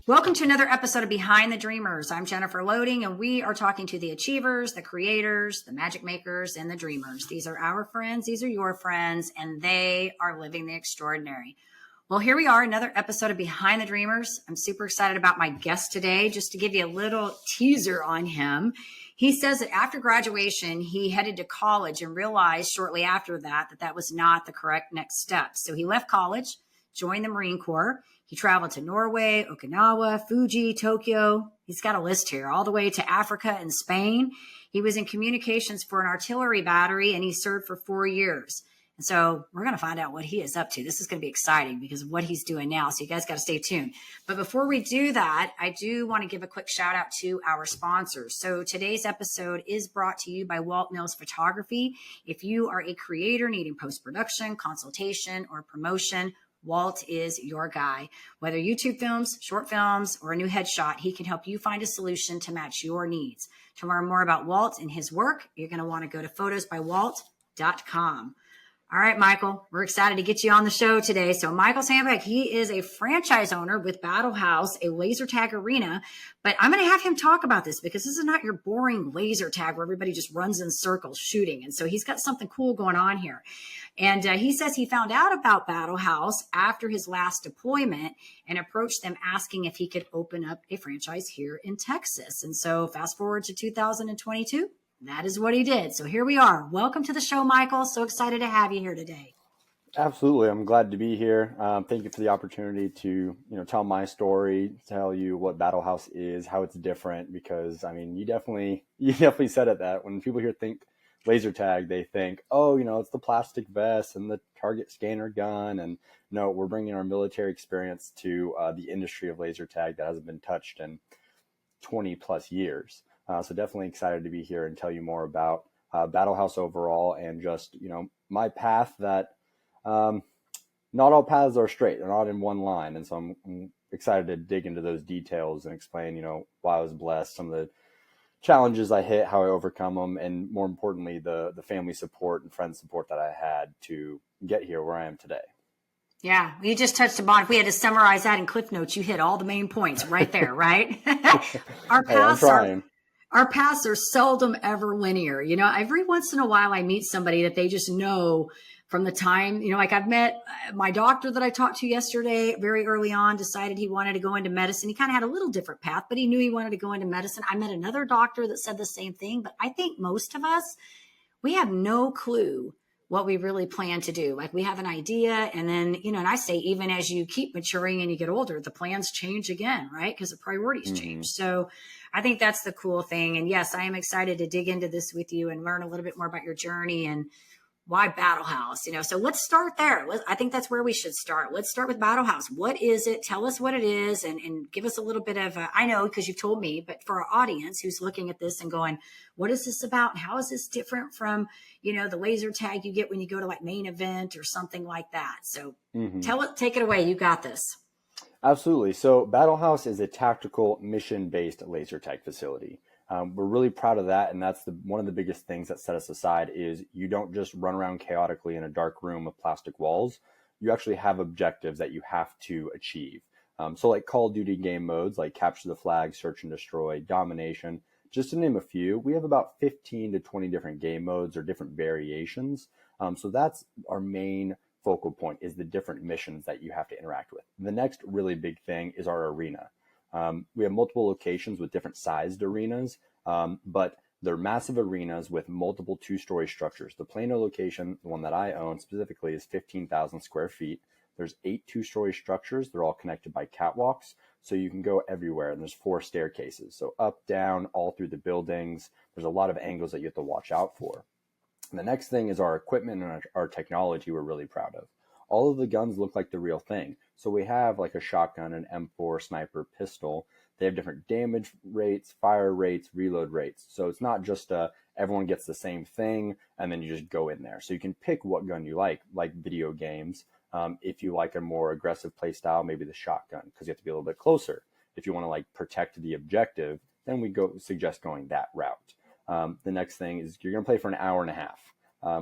Welcome to another episode of Behind the Dreamers. I'm Jennifer Loehding, and we are talking to the achievers, the creators, the magic makers, and the dreamers. These are our friends. These are your friends, and they are living the extraordinary. Well, here we are, another episode of Behind the Dreamers. I'm super excited about my guest today. Just to give you a little teaser on him, he says that after graduation, he headed to college and realized shortly after that was not the correct next step. So he left college, joined the Marine Corps. He traveled to Norway, Okinawa, Fuji, Tokyo. He's got a list here, all the way to Africa and Spain. He was in communications for an artillery battery, and he served for 4 years. And so we're going to find out what he is up to. This is going to be exciting because of what he's doing now. So you guys got to stay tuned. But before we do that, I do want to give a quick shout out to our sponsors. So today's episode is brought to you by Walt Mills Photography. If you are a creator needing post-production, consultation, or promotion, Walt is your guy. Whether YouTube films, short films, or a new headshot, he can help you find a solution to match your needs. To learn more about Walt and his work, you're going to want to go to photosbywalt.com. All right, Michael, we're excited to get you on the show today. So Michael Sampeck, he is a franchise owner with Battle House, a laser tag arena. But I'm going to have him talk about this because this is not your boring laser tag where everybody just runs in circles shooting. And so he's got something cool going on here. And he says he found out about Battle House after his last deployment and approached them asking if he could open up a franchise here in Texas. And so fast forward to 2022. That is what he did. So here we are. Welcome to the show, Michael. So excited to have you here today. Absolutely. I'm glad to be here. Thank you for the opportunity to, tell my story, tell you what Battle House is, how it's different, because you definitely said it, that when people here think laser tag, they think, it's the plastic vest and the target scanner gun. And no, we're bringing our military experience to the industry of laser tag that hasn't been touched in 20 plus years. So definitely excited to be here and tell you more about Battle House overall and just, my path that not all paths are straight. They're not in one line. And so I'm excited to dig into those details and explain, why I was blessed, some of the challenges I hit, how I overcome them, and more importantly, the family support and friend support that I had to get here where I am today. Yeah, you just touched upon, if we had to summarize that in Cliff Notes, you hit all the main points right there, right? Our paths are seldom ever linear. Every once in a while I meet somebody that they just know from the time, like I've met my doctor that I talked to yesterday very early on, decided he wanted to go into medicine. He kind of had a little different path, but he knew he wanted to go into medicine. I met another doctor that said the same thing, but I think most of us, we have no clue what we really plan to do. Like we have an idea and then, and I say, even as you keep maturing and you get older, the plans change again, right? Because the priorities change. So I think that's the cool thing. And yes, I am excited to dig into this with you and learn a little bit more about your journey and why Battle House, so let's start there. I think that's where we should start. Let's start with Battle House. What is it? Tell us what it is and give us a little bit of, I know because you've told me, but for our audience who's looking at this and going, what is this about? How is this different from, the laser tag you get when you go to like Main Event or something like that? So take it away. You got this. Absolutely. So Battle House is a tactical mission-based laser tag facility. We're really proud of that. And that's one of the biggest things that set us aside is you don't just run around chaotically in a dark room with plastic walls. You actually have objectives that you have to achieve. So like Call of Duty game modes, like capture the flag, search and destroy, domination, just to name a few, we have about 15 to 20 different game modes or different variations. So that's our main focal point, is the different missions that you have to interact with. The next really big thing is our arena. We have multiple locations with different sized arenas, but they're massive arenas with multiple two-story structures. The Plano location, the one that I own specifically, is 15,000 square feet. There's 8 two-story structures. They're all connected by catwalks, so you can go everywhere. And there's 4 staircases, so up, down, all through the buildings. There's a lot of angles that you have to watch out for. And the next thing is our equipment and our technology we're really proud of. All of the guns look like the real thing. So we have like a shotgun, an M4 sniper pistol. They have different damage rates, fire rates, reload rates. So it's not just everyone gets the same thing and then you just go in there. So you can pick what gun you like video games. If you like a more aggressive play style, maybe the shotgun, because you have to be a little bit closer. If you want to like protect the objective, then we suggest going that route. The next thing is you're going to play for an hour and a half.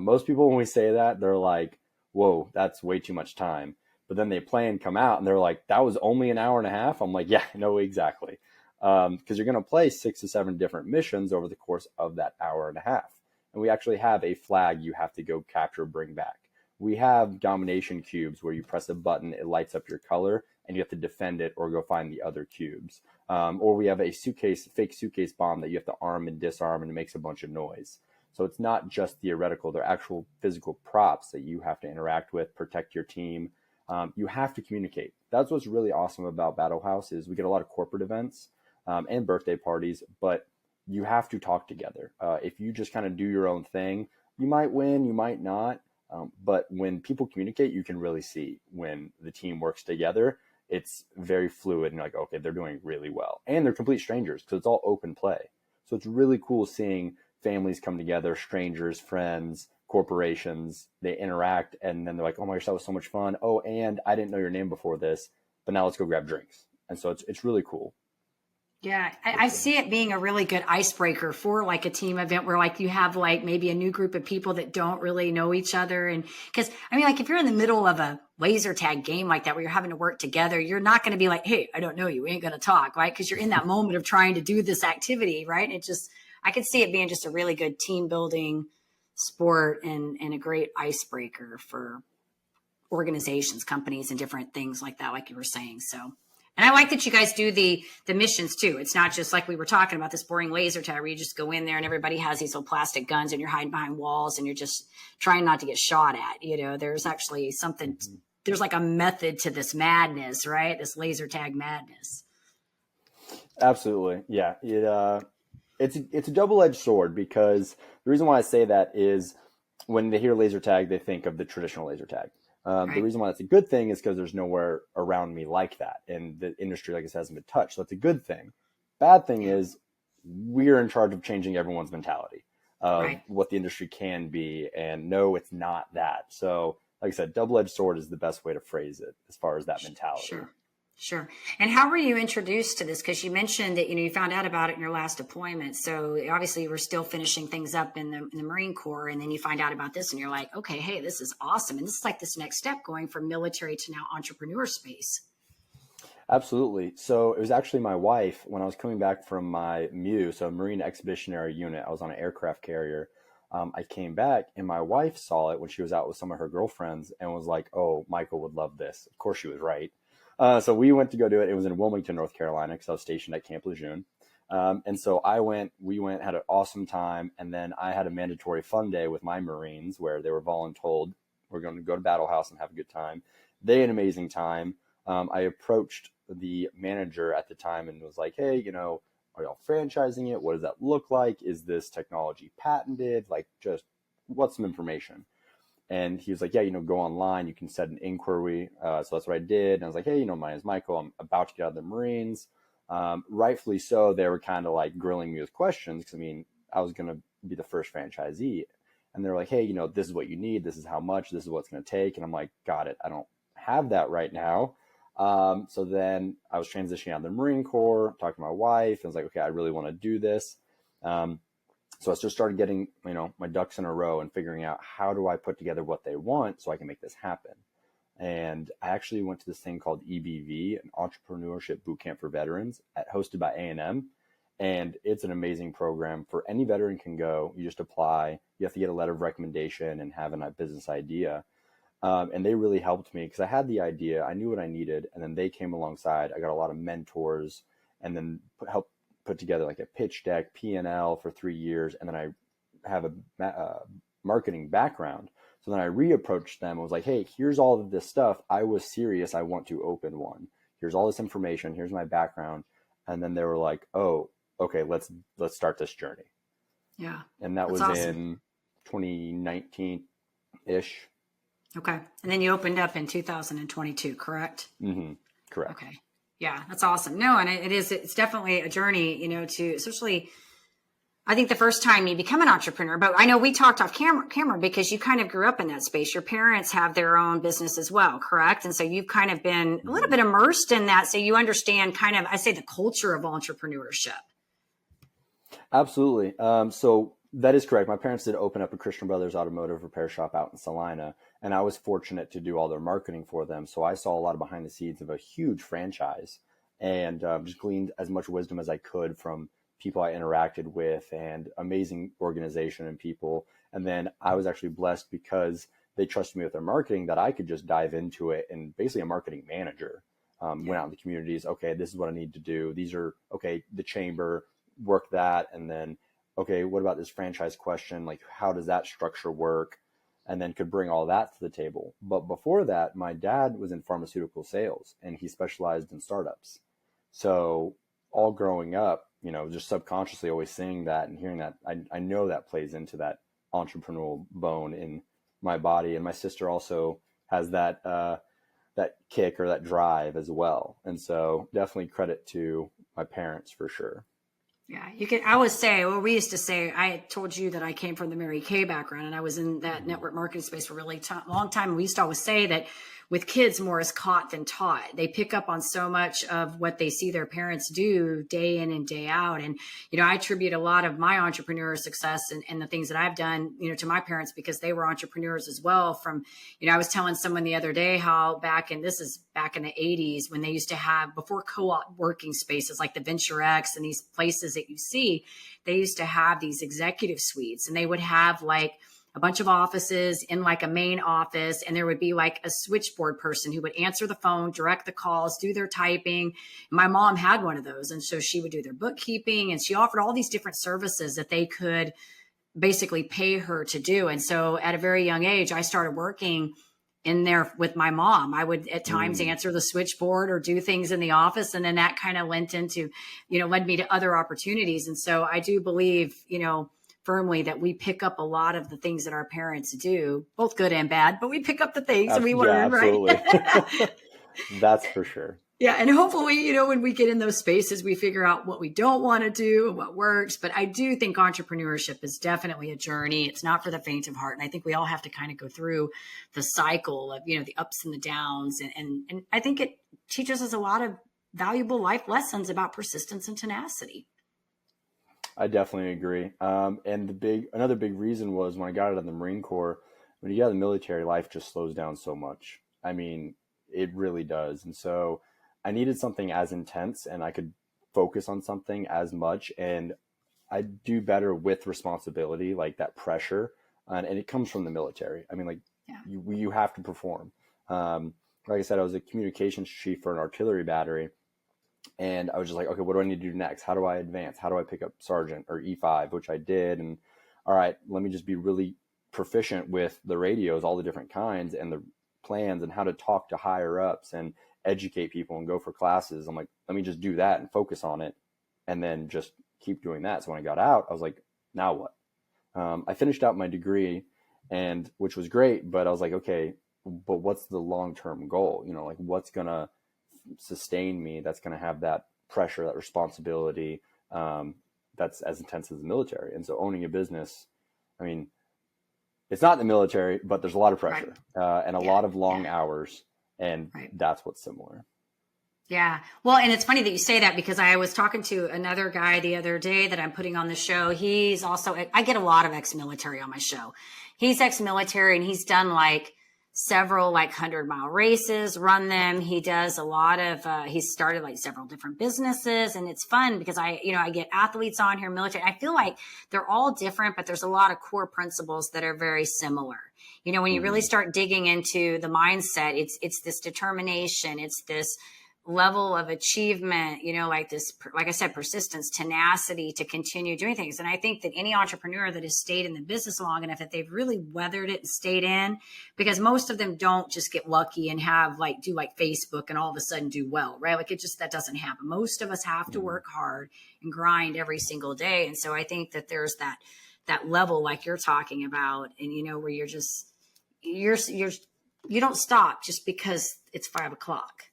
Most people, when we say that, they're like, whoa, that's way too much time. But then they play and come out and they're like, that was only an hour and a half. I'm like, yeah, no, exactly. Because you're going to play 6 to 7 different missions over the course of that hour and a half. And we actually have a flag you have to go capture, bring back. We have domination cubes where you press a button, it lights up your color, and you have to defend it or go find the other cubes. Or we have a fake suitcase bomb that you have to arm and disarm, and it makes a bunch of noise. So it's not just theoretical, they're actual physical props that you have to interact with, protect your team. You have to communicate. That's what's really awesome about Battle House is we get a lot of corporate events and birthday parties, but you have to talk together. If you just kind of do your own thing, you might win, you might not. But when people communicate, you can really see when the team works together. It's very fluid and you're like, okay, they're doing really well. And they're complete strangers because it's all open play. So it's really cool seeing families come together, strangers, friends, corporations, they interact, and then they're like, oh my gosh, that was so much fun. Oh, and I didn't know your name before this, but now let's go grab drinks. And so it's really cool. Yeah, I see it being a really good icebreaker for like a team event where like you have like maybe a new group of people that don't really know each other. And because I mean, like if you're in the middle of a laser tag game like that where you're having to work together, you're not going to be like, hey, I don't know you. We ain't going to talk, right? Because you're in that moment of trying to do this activity, right? I could see it being just a really good team building sport and a great icebreaker for organizations, companies, and different things like that, like you were saying. So, and I like that you guys do the missions too. It's not just like we were talking about this boring laser tag where you just go in there and everybody has these little plastic guns and you're hiding behind walls and you're just trying not to get shot at. You know, there's actually something, there's like a method to this madness, right? This laser tag madness. Absolutely. Yeah. It's a double-edged sword because the reason why I say that is when they hear laser tag, they think of the traditional laser tag. Right. The reason why that's a good thing is because there's nowhere around me like that. And the industry, like I said, hasn't been touched. So that's a good thing. Bad thing is we're in charge of changing everyone's mentality of what the industry can be. And no, it's not that. So like I said, double-edged sword is the best way to phrase it as far as that mentality. Sure. And how were you introduced to this? Because you mentioned that, you found out about it in your last deployment. So obviously you were still finishing things up in the Marine Corps. And then you find out about this and you're like, okay, hey, this is awesome. And this is like this next step going from military to now entrepreneur space. Absolutely. So it was actually my wife when I was coming back from my MU, so Marine Expeditionary Unit. I was on an aircraft carrier. I came back and my wife saw it when she was out with some of her girlfriends and was like, oh, Michael would love this. Of course she was right. So we went to go do it. It was in Wilmington, North Carolina, because I was stationed at Camp Lejeune. And so we went, had an awesome time. And then I had a mandatory fun day with my Marines where they were voluntold, we're going to go to Battle House and have a good time. They had an amazing time. I approached the manager at the time and was like, hey, are y'all franchising it? What does that look like? Is this technology patented? Like, just what's some information? And he was like, yeah, go online. You can set an inquiry. So that's what I did. And I was like, hey, my name is Michael. I'm about to get out of the Marines. Rightfully so. They were kind of like grilling me with questions. Cause I was going to be the first franchisee. And they're like, hey, this is what you need. This is how much. This is what it's going to take. And I'm like, got it. I don't have that right now. So then I was transitioning out of the Marine Corps, talking to my wife. And I was like, okay, I really want to do this. So I just started getting, my ducks in a row and figuring out how do I put together what they want so I can make this happen. And I actually went to this thing called EBV, an entrepreneurship bootcamp for veterans, hosted by A&M. And it's an amazing program for any veteran can go. You just apply. You have to get a letter of recommendation and have a business idea. And they really helped me because I had the idea. I knew what I needed. And then they came alongside. I got a lot of mentors and then helped put together like a pitch deck, P&L for 3 years. And then I have a marketing background. So then I reapproached them and was like, hey, here's all of this stuff. I was serious. I want to open one. Here's all this information. Here's my background. And then they were like, oh, okay, let's start this journey. Yeah. And that was awesome. In 2019-ish. Okay. And then you opened up in 2022, correct? Mm-hmm. Correct. Okay. Yeah, that's awesome. No, and it's definitely a journey, to, especially, I think the first time you become an entrepreneur, but I know we talked off camera because you kind of grew up in that space. Your parents have their own business as well, correct? And so you've kind of been a little bit immersed in that. So you understand kind of, I say, the culture of entrepreneurship. Absolutely. So That is correct. My parents did open up a Christian Brothers automotive repair shop out in Salina, and I was fortunate to do all their marketing for them. So I saw a lot of behind the scenes of a huge franchise, and just gleaned as much wisdom as I could from people I interacted with, and amazing organization and people. And then I was actually blessed because they trusted me with their marketing, that I could just dive into it, and basically a marketing manager. Went out in the communities. Okay, this is what I need to do. These are, okay, the chamber, work that. And then, okay, what about this franchise question? Like, how does that structure work? And then could bring all that to the table. But before that, my dad was in pharmaceutical sales, and he specialized in startups. So all growing up, just subconsciously always seeing that and hearing that, I know that plays into that entrepreneurial bone in my body. And my sister also has that kick or that drive as well. And so definitely credit to my parents for sure. Yeah, I always say, well, we used to say, I told you that I came from the Mary Kay background, and I was in that network marketing space for a really long time. And we used to always say that with kids, more is caught than taught. They pick up on so much of what they see their parents do day in and day out. And, I attribute a lot of my entrepreneurial success and the things that I've done, to my parents, because they were entrepreneurs as well. From, I was telling someone the other day how this is back in the 80s, when they used to have, before co-op working spaces like the Venture X and these places that you see, they used to have these executive suites, and they would have like a bunch of offices in like a main office. And there would be like a switchboard person who would answer the phone, direct the calls, do their typing. My mom had one of those. And so she would do their bookkeeping, and she offered all these different services that they could basically pay her to do. And so at a very young age, I started working in there with my mom. I would at times answer the switchboard or do things in the office. And then that kind of led me to other opportunities. And so I do believe, firmly that we pick up a lot of the things that our parents do, both good and bad, but we pick up the things and we learn, absolutely. Right? That's for sure. Yeah. And hopefully, when we get in those spaces, we figure out what we don't want to do and what works. But I do think entrepreneurship is definitely a journey. It's not for the faint of heart. And I think we all have to kind of go through the cycle of, the ups and the downs. And I think it teaches us a lot of valuable life lessons about persistence and tenacity. I definitely agree. And another big reason was when I got out of the Marine Corps, when you get out of the military, life just slows down so much. I mean, it really does. And so I needed something as intense, and I could focus on something as much, and I do better with responsibility, like that pressure. And it comes from the military. I mean, like you have to perform. Like I said, I was a communications chief for an artillery battery. And I was just like, okay, what do I need to do next? How do I advance? How do I pick up sergeant or E5, which I did? And all right, let me just be really proficient with the radios, all the different kinds, and the plans, and how to talk to higher ups and educate people and go for classes. I'm like, let me just do that and focus on it, and then just keep doing that. So when I got out, I was like, now what? I finished out my degree, and which was great, but I was like, okay, but what's the long-term goal? Like what's going to sustain me, that's going to have that pressure, that responsibility, that's as intense as the military. And so owning a business, I mean, it's not the military, but there's a lot of pressure, and a lot of long hours, and that's what's similar. Yeah. Well, and it's funny that you say that, because I was talking to another guy the other day that I'm putting on the show. He's also, I get a lot of ex-military on my show. He's ex-military, and he's done like several 100-mile races, run them. He does a lot of, he's started like several different businesses, and it's fun because I get athletes on here, military. I feel like they're all different, but there's a lot of core principles that are very similar. When you really start digging into the mindset, it's this determination. It's this level of achievement, like I said, persistence, tenacity to continue doing things. And I think that any entrepreneur that has stayed in the business long enough, that they've really weathered it and stayed in, because most of them don't just get lucky and have do Facebook and all of a sudden do well, right? That doesn't happen. Most of us have to work hard and grind every single day. And so I think that there's that level like you're talking about, and where you're just, you don't stop just because it's 5 o'clock.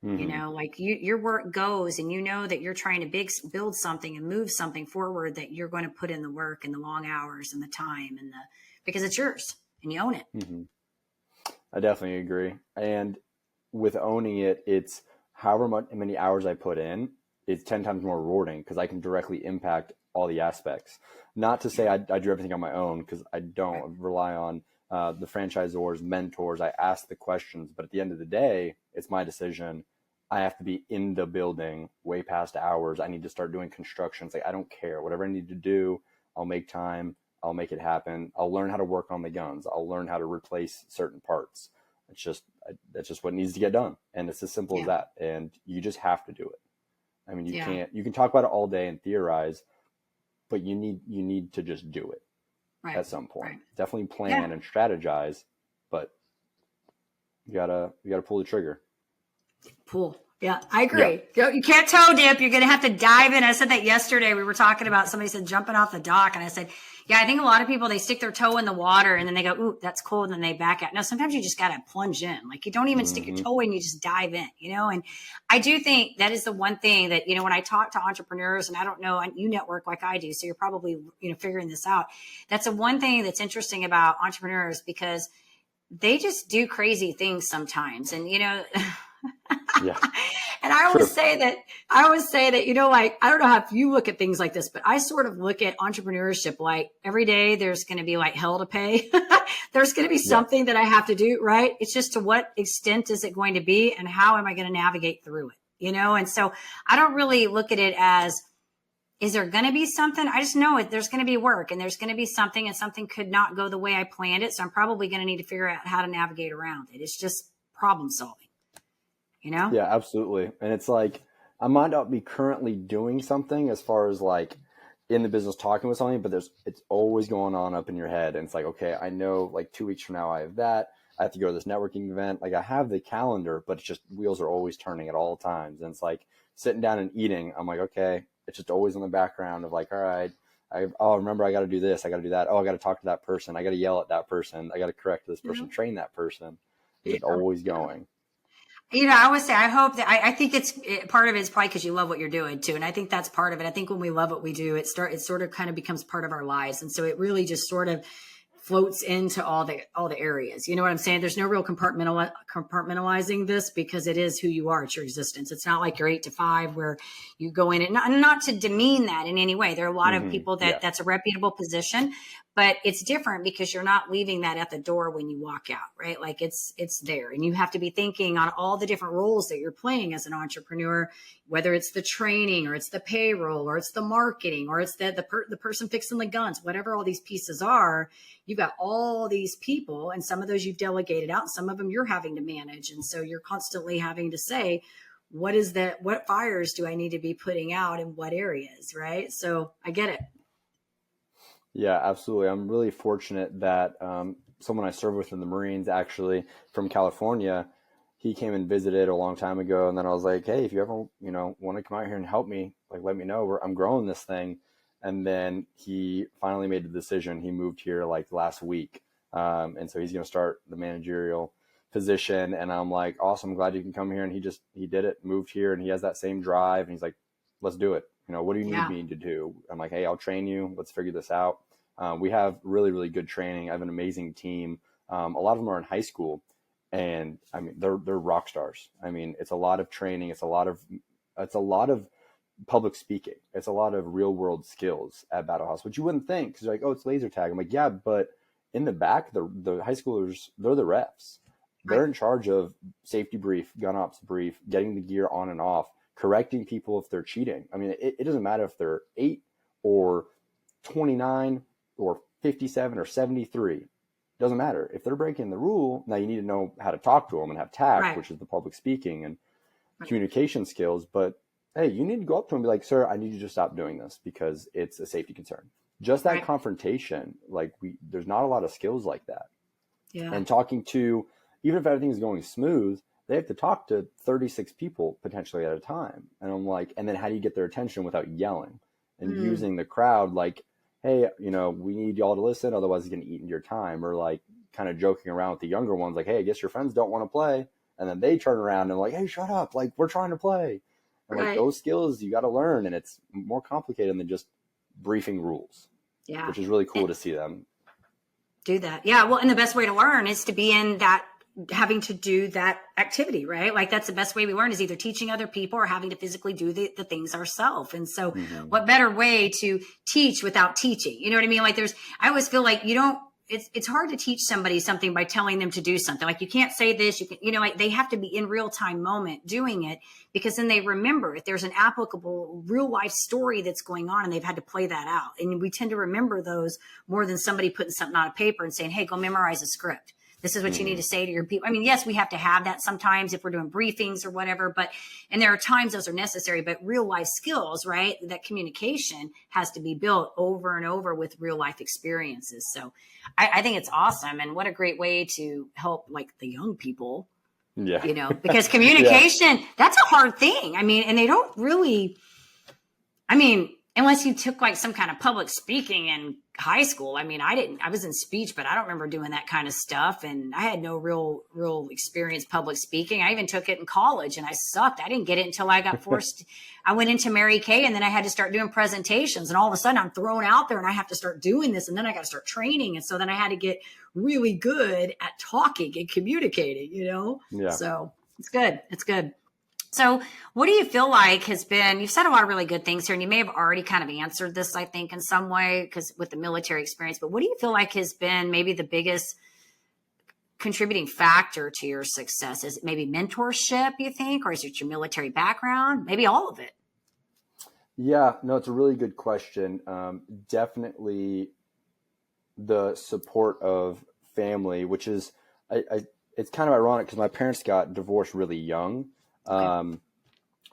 Your work goes, and that you're trying to build something and move something forward, that you're going to put in the work and the long hours and the time because it's yours and you own it. Mm-hmm. I definitely agree. And with owning it, it's however many hours I put in, it's 10 times more rewarding, because I can directly impact all the aspects. Not to say I do everything on my own, because I don't rely on the franchisors, mentors. I ask the questions, but at the end of the day, it's my decision. I have to be in the building way past hours. I need to start doing construction. It's like, I don't care. Whatever I need to do, I'll make time. I'll make it happen. I'll learn how to work on the guns. I'll learn how to replace certain parts. That's just what needs to get done. And it's as simple as that. And you just have to do it. I mean, you can talk about it all day and theorize, but you need to just do it at some point. Definitely plan and strategize, but you gotta pull the trigger. Yeah, I agree. Yeah. You can't toe dip. You're going to have to dive in. I said that yesterday. We were talking about, somebody said jumping off the dock. And I said, yeah, I think a lot of people, they stick their toe in the water and then they go, ooh, that's cold. And then they back out. No, sometimes you just got to plunge in. Like, you don't even stick your toe in, you just dive in, And I do think that is the one thing that, when I talk to entrepreneurs, and I don't know, you network like I do, so you're probably, figuring this out. That's the one thing that's interesting about entrepreneurs, because they just do crazy things sometimes. And, and I always say that, like, I don't know if you look at things like this, but I sort of look at entrepreneurship like every day there's going to be like hell to pay. There's going to be something that I have to do, right? It's just, to what extent is it going to be and how am I going to navigate through it, And so I don't really look at it as, is there going to be something? I just know there's going to be work, and there's going to be something, and something could not go the way I planned it. So I'm probably going to need to figure out how to navigate around it. It's just problem solving. Yeah, absolutely. And it's like, I might not be currently doing something as far as like in the business talking with somebody, but it's always going on up in your head. And it's like, okay, I know like 2 weeks from now I have that. I have to go to this networking event. Like, I have the calendar, but it's just wheels are always turning at all times. And it's like sitting down and eating. I'm like, okay, it's just always in the background of like, all right, remember, I got to do this. I got to do that. Oh, I got to talk to that person. I got to yell at that person. I got to correct this person, train that person. It's always going. I always say, I hope that I think part of it is probably because you love what you're doing too. And I think that's part of it. I think when we love what we do, it sort of kind of becomes part of our lives. And so it really just sort of floats into all the areas. You know what I'm saying? There's no real compartmentalizing this, because it is who you are. It's your existence. It's not like your 8 to 5 where you go in, and not to demean that in any way. There are a lot of people that's a reputable position, but it's different because you're not leaving that at the door when you walk out, right? Like it's there, and you have to be thinking on all the different roles that you're playing as an entrepreneur, whether it's the training or it's the payroll or it's the marketing or it's the person fixing the guns, whatever all these pieces are. You've got all these people, and some of those you've delegated out. Some of them you're having to manage. And so you're constantly having to say, what fires do I need to be putting out in what areas? Right. So I get it. Yeah, absolutely. I'm really fortunate that someone I served with in the Marines, actually from California, he came and visited a long time ago. And then I was like, hey, if you ever, want to come out here and help me, like, let me know. I'm growing this thing. And then he finally made the decision. He moved here like last week. And so he's going to start the managerial position. And I'm like, awesome. I'm glad you can come here. And he did it, moved here, and he has that same drive. And he's like, let's do it. What do you need me to do? I'm like, hey, I'll train you. Let's figure this out. We have really, really good training. I have an amazing team. A lot of them are in high school, and I mean, they're rock stars. I mean, it's a lot of training. It's a lot of public speaking. It's a lot of real world skills at Battle House, which you wouldn't think, because you're like, oh, it's laser tag. I'm like, yeah, but in the back, the high schoolers, they're the refs. They're in charge of safety brief, gun ops brief, getting the gear on and off, correcting people if they're cheating. I mean, it doesn't matter if they're 8 or 29 or 57 or 73. It doesn't matter. If they're breaking the rule, now you need to know how to talk to them and have tact, which is the public speaking and communication skills. But hey, you need to go up to them and be like, sir, I need you to stop doing this because it's a safety concern. Just that confrontation, like there's not a lot of skills like that. Yeah. And talking to, even if everything is going smooth, they have to talk to 36 people potentially at a time. And I'm like, and then how do you get their attention without yelling and using the crowd? Like, hey, we need y'all to listen. Otherwise it's going to eat into your time. Or like kind of joking around with the younger ones. Like, hey, I guess your friends don't want to play. And then they turn around and like, hey, shut up. Like, we're trying to play. And like those skills you got to learn. And it's more complicated than just briefing rules. Yeah. Which is really cool to see them do that. Yeah. Well, and the best way to learn is to be in that having to do that activity, right? Like that's the best way we learn is either teaching other people or having to physically do the things ourselves. And so what better way to teach without teaching? You know what I mean? Like I always feel like it's hard to teach somebody something by telling them to do something. Like you can't say this, like they have to be in real time moment doing it, because then they remember if there's an applicable real life story that's going on and they've had to play that out. And we tend to remember those more than somebody putting something on a paper and saying, hey, go memorize a script. This is what you need to say to your people. I mean, yes, we have to have that sometimes if we're doing briefings or whatever, and there are times those are necessary, but real life skills, right? That communication has to be built over and over with real life experiences. So I think it's awesome. And what a great way to help like the young people, because communication, that's a hard thing. I mean, and they don't really, unless you took like some kind of public speaking in high school. I mean, I was in speech, but I don't remember doing that kind of stuff. And I had no real experience public speaking. I even took it in college and I sucked. I didn't get it until I got forced. I went into Mary Kay and then I had to start doing presentations, and all of a sudden I'm thrown out there and I have to start doing this. And then I got to start training. And so then I had to get really good at talking and communicating, Yeah. So it's good. It's good. So what do you feel like has been, you've said a lot of really good things here, and you may have already kind of answered this, I think, in some way, because with the military experience, but what do you feel like has been maybe the biggest contributing factor to your success? Is it maybe mentorship, you think, or is it your military background? Maybe all of it. Yeah, no, it's a really good question. Definitely the support of family, which is, it's kind of ironic because my parents got divorced really young.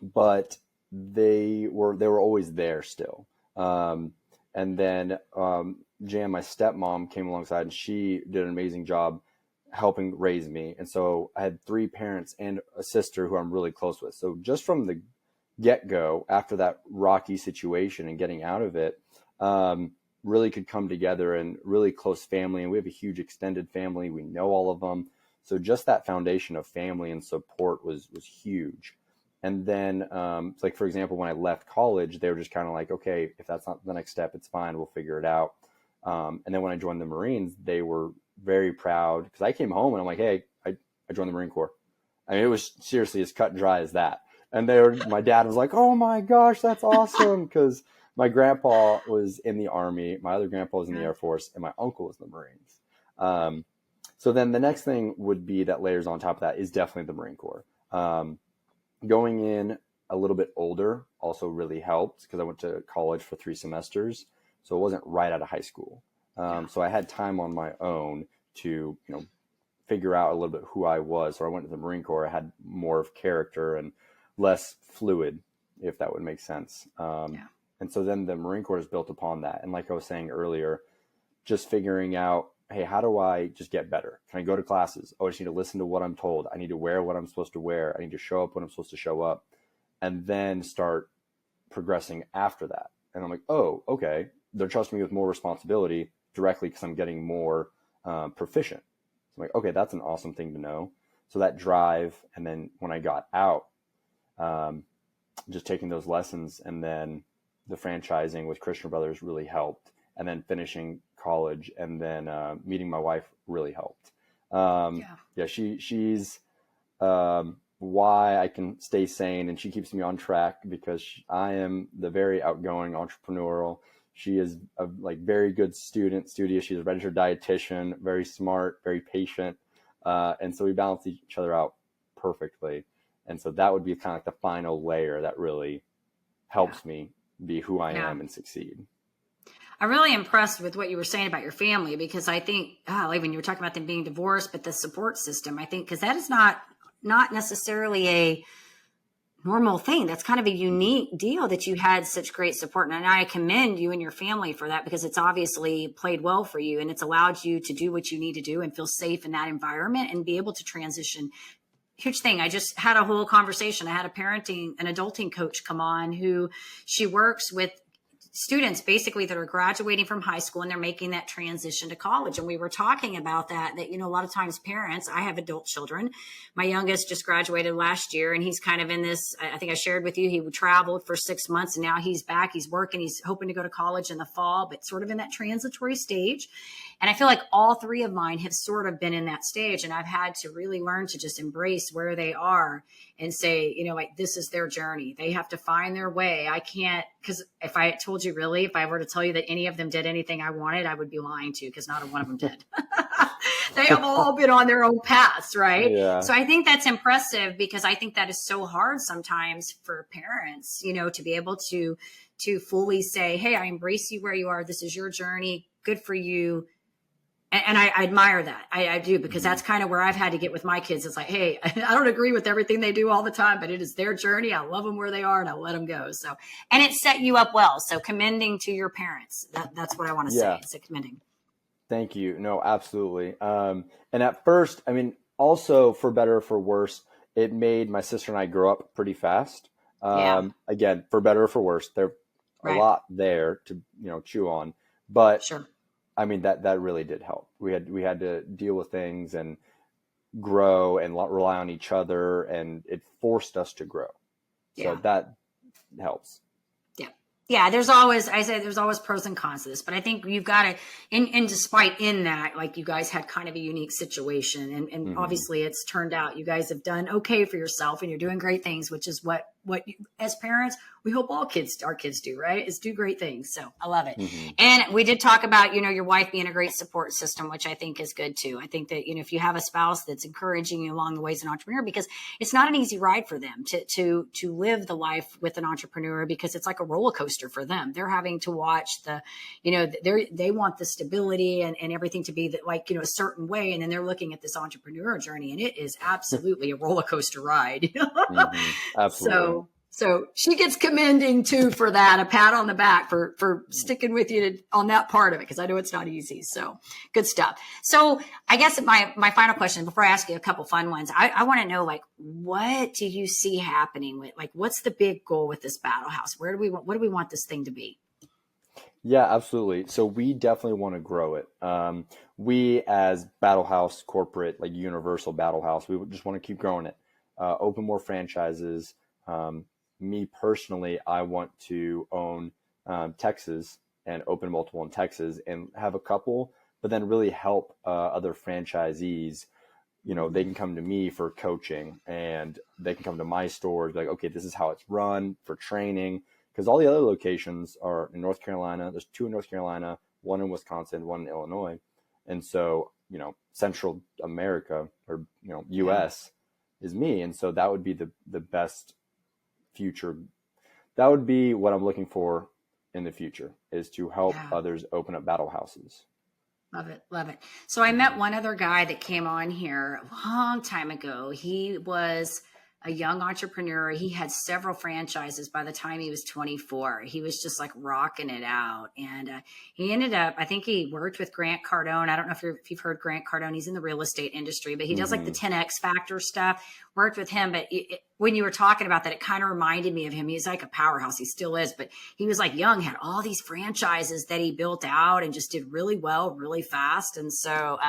But they were always there still. And then, Jan, my stepmom, came alongside and she did an amazing job helping raise me. And so I had 3 parents and a sister who I'm really close with. So just from the get-go, after that rocky situation and getting out of it, really could come together and really close family. And we have a huge extended family. We know all of them. So just that foundation of family and support was huge. And then, like, for example, when I left college, they were just kind of like, okay, if that's not the next step, it's fine. We'll figure it out. And then when I joined the Marines, they were very proud because I came home and I'm like, hey, I joined the Marine Corps. I mean, it was seriously as cut and dry as that. And my dad was like, oh my gosh, that's awesome. Because my grandpa was in the Army. My other grandpa was in the Air Force, and my uncle was in the Marines. So then the next thing would be that layers on top of that is definitely the Marine Corps. Going in a little bit older also really helped because I went to college for 3 semesters. So it wasn't right out of high school. So I had time on my own to, figure out a little bit who I was. So I went to the Marine Corps. I had more of character and less fluid, if that would make sense. And so then the Marine Corps is built upon that. And like I was saying earlier, just figuring out, hey, how do I just get better? Can I go to classes? Oh, I just need to listen to what I'm told. I need to wear what I'm supposed to wear. I need to show up when I'm supposed to show up, and then start progressing after that. And I'm like, oh, okay. They're trusting me with more responsibility directly because I'm getting more proficient. So I'm like, okay, that's an awesome thing to know. So that drive. And then when I got out, just taking those lessons, and then the franchising with Christian Brothers really helped. And then finishing college, and then meeting my wife really helped. She's why I can stay sane, and she keeps me on track because I am the very outgoing entrepreneurial. She is a very good studious. She's a registered dietitian, very smart, very patient. And so we balance each other out perfectly. And so that would be kind of like the final layer that really helps me be who I am and succeed. I'm really impressed with what you were saying about your family, because I think, when you were talking about them being divorced, but the support system, I think, because that is not necessarily a normal thing. That's kind of a unique deal that you had such great support. And I commend you and your family for that, because it's obviously played well for you, and it's allowed you to do what you need to do and feel safe in that environment and be able to transition. Huge thing. I just had a whole conversation. I had an adulting coach come on who she works with students basically that are graduating from high school and they're making that transition to college. And we were talking about that, a lot of times parents, I have adult children. My youngest just graduated last year and he's kind of in this, I think I shared with you, he traveled for 6 months and now he's back, he's working, he's hoping to go to college in the fall, but sort of in that transitory stage. And I feel like all three of mine have sort of been in that stage. And I've had to really learn to just embrace where they are and say, like, this is their journey. They have to find their way. I can't, because if I told you really, if I were to tell you that any of them did anything I wanted, I would be lying to you because not a one of them did. They have all been on their own paths, right? Yeah. So I think that's impressive because I think that is so hard sometimes for parents, to be able to fully say, hey, I embrace you where you are. This is your journey. Good for you. And I admire that. I do, because that's kind of where I've had to get with my kids. It's like, hey, I don't agree with everything they do all the time, but it is their journey. I love them where they are and I'll let them go. So, and it set you up well. So commending to your parents. That's what I want to say. It's commending. Thank you. No, absolutely. And at first, also for better or for worse, it made my sister and I grow up pretty fast. Again, for better or for worse, there's a lot there to, chew on, but sure. That really did help. We had to deal with things and grow and rely on each other, and it forced us to grow. So that helps. Yeah, there's always pros and cons to this, but I think you've got to, and despite in that, like, you guys had kind of a unique situation, and obviously it's turned out you guys have done okay for yourself and you're doing great things, which is what you, as parents, we hope our kids do, right? Is do great things. So I love it. And we did talk about, your wife being a great support system, which I think is good too. I think that, if you have a spouse that's encouraging you along the way as an entrepreneur, because it's not an easy ride for them to live the life with an entrepreneur, because it's like a roller coaster for them. They're having to watch they want the stability and everything to be that, like, a certain way. And then they're looking at this entrepreneurial journey and it is absolutely a roller coaster ride. Absolutely. So she gets commending too for that, a pat on the back for sticking with you on that part of it, because I know it's not easy. So good stuff. So I guess my final question before I ask you a couple fun ones, I want to know, like, what do you see happening with, like, what's the big goal with this Battle House? What do we want this thing to be? Yeah, absolutely. So we definitely want to grow it. We as Battle House corporate, like Universal Battle House, we just want to keep growing it, open more franchises. Me personally, I want to own Texas and open multiple in Texas and have a couple, but then really help other franchisees. They can come to me for coaching and they can come to my stores, like, okay, this is how it's run for training. Because all the other locations are in North Carolina. There's 2 in North Carolina, 1 in Wisconsin, 1 in Illinois. And so, Central America or, US is me. And so that would be the best future. That would be what I'm looking for in the future, is to help others open up battle houses. Love it. Love it. So I met one other guy that came on here a long time ago. He was a young entrepreneur. He had several franchises by the time he was 24. He was just like rocking it out. And he ended up, I think he worked with Grant Cardone. I don't know if you've heard Grant Cardone. He's in the real estate industry, but he does like the 10X factor stuff. Worked with him. But when you were talking about that, it kind of reminded me of him. He's like a powerhouse. He still is, but he was like young, had all these franchises that he built out and just did really well, really fast. And so,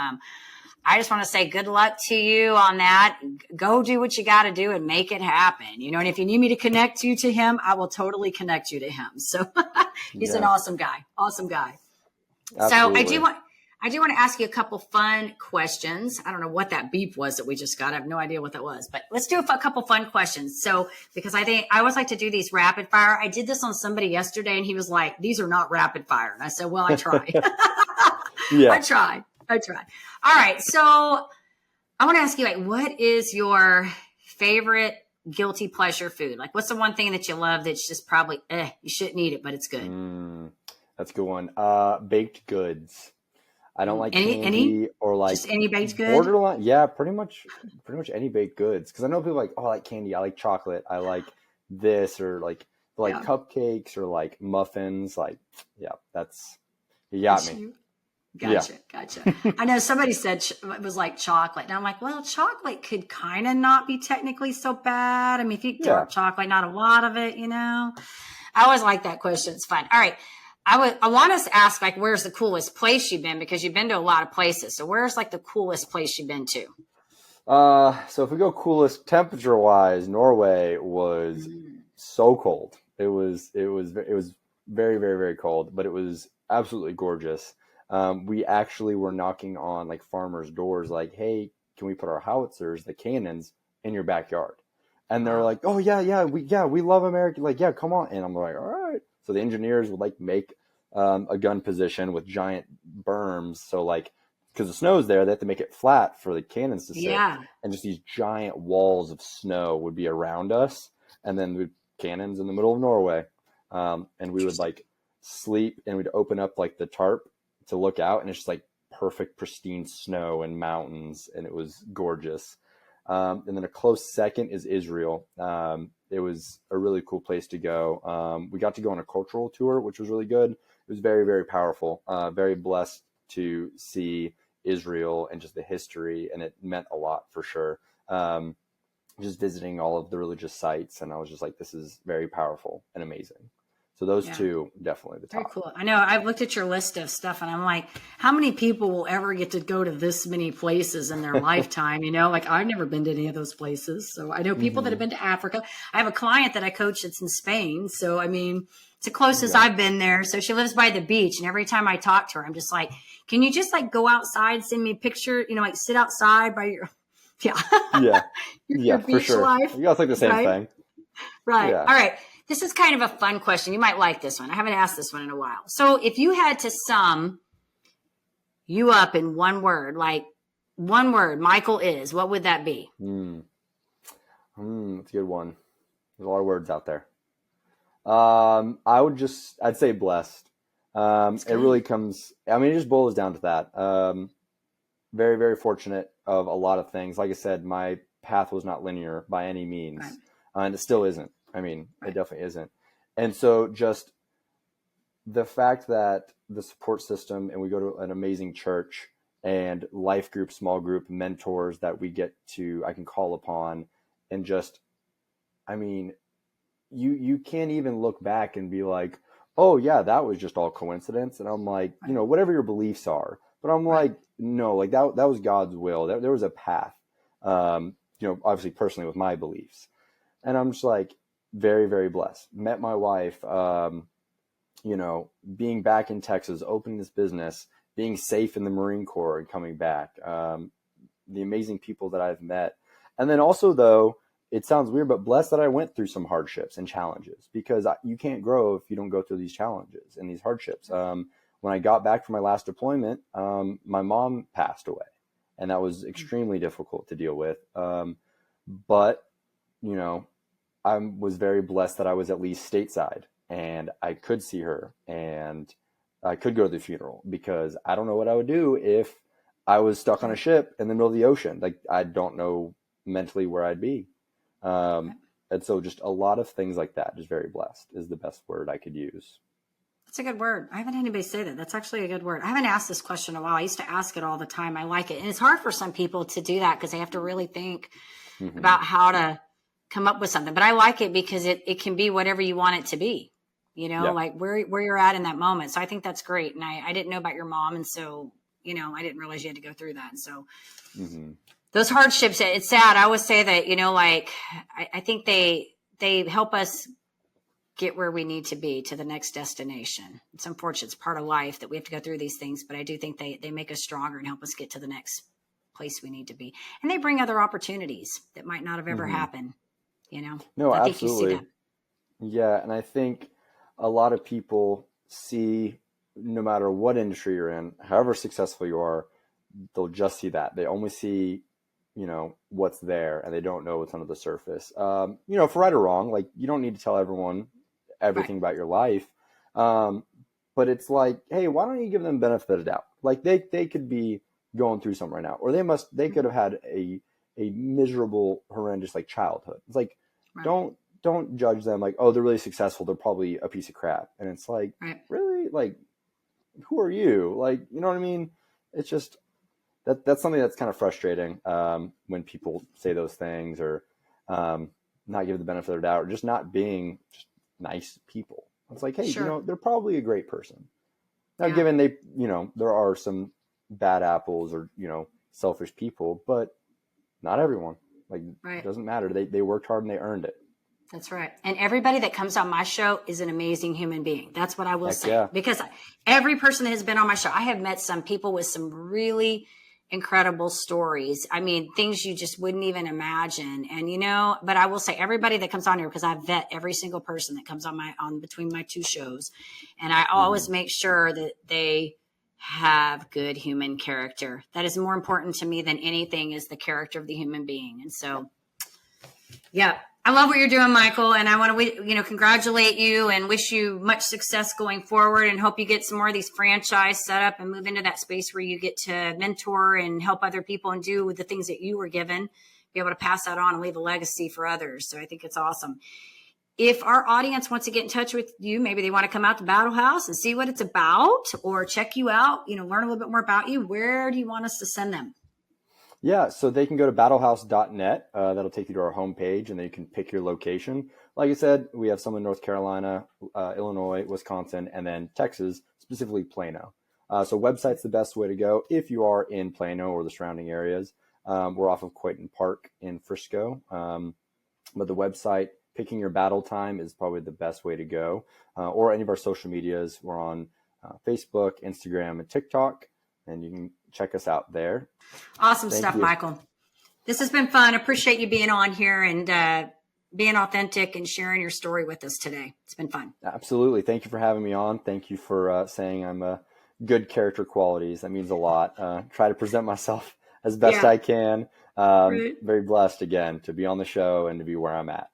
I just want to say good luck to you on that. Go do what you got to do and make it happen. And if you need me to connect you to him, I will totally connect you to him. So he's an awesome guy. Awesome guy. Absolutely. So I do want to ask you a couple fun questions. I don't know what that beep was that we just got. I have no idea what that was, but let's do a couple fun questions. So, because I think I always like to do these rapid fire. I did this on somebody yesterday and he was like, these are not rapid fire. And I said, well, I try. I try. All right. So I want to ask you, like, what is your favorite guilty pleasure food? Like, what's the one thing that you love that's just probably, you shouldn't eat it, but it's good? That's a good one. Baked goods. I don't like candy or like just any baked good. Borderline. Yeah, pretty much any baked goods. Because I know people like, oh, I like candy. I like chocolate. I like this, or like cupcakes or like muffins. Like, that's, you got me. Gotcha. I know somebody said it was like chocolate. And I'm like, well, chocolate could kind of not be technically so bad. I mean, if you eat dark chocolate, not a lot of it, I always like that question. It's fun. All right. I want us to ask, like, where's the coolest place you've been? Because you've been to a lot of places. So where's like the coolest place you've been to? So if we go coolest temperature wise, Norway was so cold. It was very, very, very cold, but it was absolutely gorgeous. We actually were knocking on like farmers' doors, like, hey, can we put our howitzers, the cannons, in your backyard? And they're like, oh we love America. Like, yeah, come on. And I'm like, all right. So the engineers would like make a gun position with giant berms. So like, because the snow's there, they have to make it flat for the cannons to sit. Yeah. And just these giant walls of snow would be around us. And then we'd cannons in the middle of Norway. And we would like sleep and we'd open up like the tarp to look out, and it's just like perfect, pristine snow and mountains. And it was gorgeous. And then a close second is Israel. It was a really cool place to go. We got to go on a cultural tour, which was really good. It was very, very powerful. Very blessed to see Israel and just the history, and it meant a lot for sure. Just visiting all of the religious sites, and I was just like, this is very powerful and amazing. So those two, definitely the top. Very cool. I know I've looked at your list of stuff and I'm like, how many people will ever get to go to this many places in their lifetime? You know, like I've never been to any of those places. So I know people that have been to Africa. I have a client that I coach that's in Spain. So, I mean, it's the closest I've been there. So she lives by the beach. And every time I talk to her, I'm just like, can you just like go outside, send me a picture, you know, like sit outside by your, your for beach sure. life. You guys like the same thing. Right. Yeah. All right. This is kind of a fun question. You might like this one. I haven't asked this one in a while. So if you had to sum you up in one word, like one word, Michael is, what would that be? That's a good one. There's a lot of words out there. I'd say blessed. It really comes, I mean, it just boils down to that. Very, very fortunate of a lot of things. Like I said, my path was not linear by any means, and it still isn't. I mean, it definitely isn't. And so just the fact that the support system, and we go to an amazing church and life group, small group, mentors that I can call upon, and just, I mean, you can't even look back and be like, oh yeah, that was just all coincidence. And I'm like, you know, whatever your beliefs are, but I'm like, no, like that was God's will. There was a path, you know, obviously personally with my beliefs. And I'm just like, very, very blessed. Met my wife, you know, being back in Texas, opening this business, being safe in the Marine Corps and coming back, the amazing people that I've met. And then also, though, it sounds weird, but blessed that I went through some hardships and challenges, because you can't grow if you don't go through these challenges and these hardships. When I got back from my last deployment, my mom passed away, and that was extremely difficult to deal with. But, you know, I was very blessed that I was at least stateside and I could see her and I could go to the funeral, because I don't know what I would do if I was stuck on a ship in the middle of the ocean. Like, I don't know mentally where I'd be. And so just a lot of things like that. Just very blessed is the best word I could use. That's a good word. I haven't had anybody say that. That's actually a good word. I haven't asked this question in a while. I used to ask it all the time. I like it. And it's hard for some people to do that because they have to really think about how to come up with something. But I like it because it can be whatever you want it to be, you know, like where you're at in that moment. So I think that's great. And I didn't know about your mom. And so, you know, I didn't realize you had to go through that. And so those hardships, it's sad. I always say that, you know, like, I think they help us get where we need to be, to the next destination. It's unfortunate. It's part of life that we have to go through these things, but I do think they make us stronger and help us get to the next place we need to be. And they bring other opportunities that might not have ever happened, you know? No, I think absolutely. you see that. Yeah. And I think a lot of people see, no matter what industry you're in, however successful you are, they'll just see that. They only see, you know, what's there, and they don't know what's under the surface. You know, for right or wrong, like, you don't need to tell everyone everything about your life. But it's like, hey, why don't you give them benefit of the doubt? Like, they could be going through something right now, or they could have had a miserable, horrendous, like, childhood. It's like, don't judge them like, oh, they're really successful, they're probably a piece of crap. And it's like, really? Like, who are you? Like, you know what I mean? It's just, that's something that's kind of frustrating, when people say those things, or not give the benefit of the doubt, or just not being just nice people. It's like, hey, Sure. they're probably a great person. Now, Yeah. given there are some bad apples or, selfish people, but not everyone. Like, it Right. doesn't matter. They worked hard and they earned it. That's right. And everybody that comes on my show is an amazing human being. That's what I will Heck say. yeah. Because every person that has been on my show, I have met some people with some really incredible stories. I mean, things you just wouldn't even imagine. And, but I will say everybody that comes on here, because I vet every single person that comes on between my two shows. And I always make sure that they have good human character. That is more important to me than anything, is the character of the human being. And so, yeah, I love what you're doing, Michael, and I want to, congratulate you and wish you much success going forward, and hope you get some more of these franchise set up and move into that space where you get to mentor and help other people and do with the things that you were given, be able to pass that on and leave a legacy for others. So I think it's awesome. If our audience wants to get in touch with you, maybe they want to come out to Battle House and see what it's about, or check you out, learn a little bit more about you, where do you want us to send them? Yeah, so they can go to battlehouse.net. That'll take you to our homepage, and then you can pick your location. Like I said, we have some in North Carolina, Illinois, Wisconsin, and then Texas, specifically Plano. So website's the best way to go if you are in Plano or the surrounding areas. We're off of Quayton Park in Frisco. But the website, picking your battle time, is probably the best way to go. Or any of our social medias. We're on Facebook, Instagram, and TikTok, and you can check us out there. Awesome stuff, Michael. This has been fun. Appreciate you being on here and being authentic and sharing your story with us today. It's been fun. Absolutely. Thank you for having me on. Thank you for saying I'm a good character qualities. That means a lot. Try to present myself as best I can. Very blessed, again, to be on the show and to be where I'm at.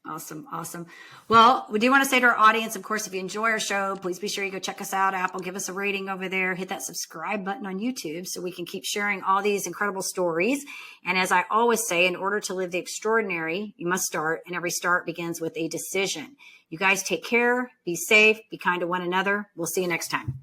Awesome. Awesome. Well, we do want to say to our audience, of course, if you enjoy our show, please be sure you go check us out. Apple, give us a rating over there. Hit that subscribe button on YouTube so we can keep sharing all these incredible stories. And as I always say, in order to live the extraordinary, you must start. And every start begins with a decision. You guys take care. Be safe. Be kind to one another. We'll see you next time.